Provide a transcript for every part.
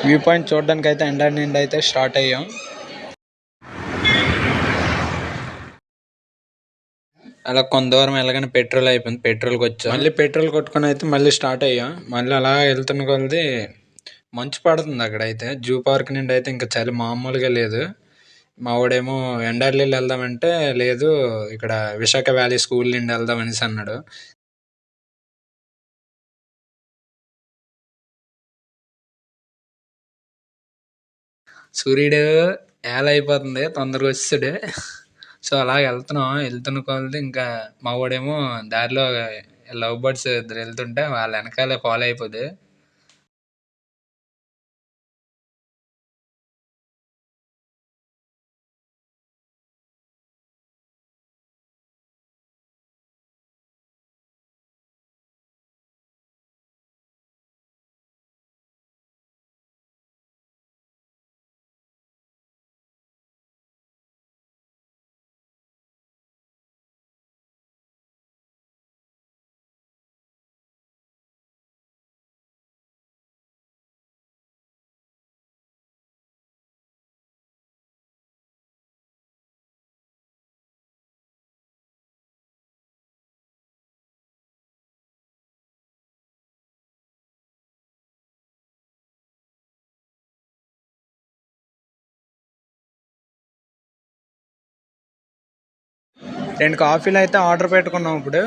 View point చూడడానికి అయితే ఎండ నుండి అయితే స్టార్ట్ అయ్యాం. అలా కొంత దూరం వెళ్ళగానే పెట్రోల్ అయిపోయింది, పెట్రోల్కి వచ్చాం. మళ్ళీ పెట్రోల్ కొట్టుకొని అయితే మళ్ళీ స్టార్ట్ అయ్యాం. మళ్ళీ అలా వెళ్తున్న కొలది మంచు పడుతుంది అక్కడ అయితే. జూ పార్క్ నుండి అయితే ఇంకా చలి మామూలుగా లేదు. మా వాడేమో ఎండార్లీలు వెళ్దామంటే లేదు, ఇక్కడ విశాఖ వ్యాలీ స్కూల్ నుండి వెళ్దాం అనేసి అన్నాడు. సూర్యుడు ఏల అయిపోతుంది, తొందరగా వచ్చాడు. సో అలా వెళ్తున్న కొలది ఇంకా మా వాడేమో దారిలో లవ్ బర్డ్స్ ఇద్దరు వెళ్తుంటే వాళ్ళ వెనకాలే ఫాలో అయిపోద్ది. రెండు కాఫీలు అయితే ఆర్డర్ పెట్టుకున్నాం. ఇప్పుడు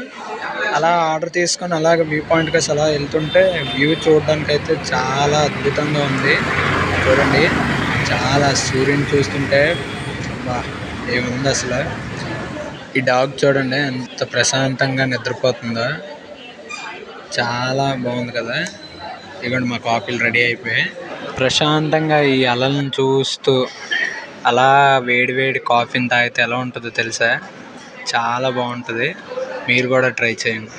అలా ఆర్డర్ తీసుకొని అలాగ వ్యూ పాయింట్కి అలా వెళ్తుంటే వ్యూ చూడడానికి అయితే చాలా అద్భుతంగా ఉంది. చూడండి, చాలా సూర్యుని చూస్తుంటే ఏముంది అసలు. ఈ డాగ్ చూడండి ఎంత ప్రశాంతంగా నిద్రపోతుందో, చాలా బాగుంది కదా. ఇదిగోండి మా కాఫీలు రెడీ అయిపోయాయి. ప్రశాంతంగా ఈ అలలను చూస్తూ అలా వేడి కాఫీని తాగితే ఎలా ఉంటుందో తెలుసా, చాలా బాగుంటుంది. మీరు కూడా ట్రై చేయండి.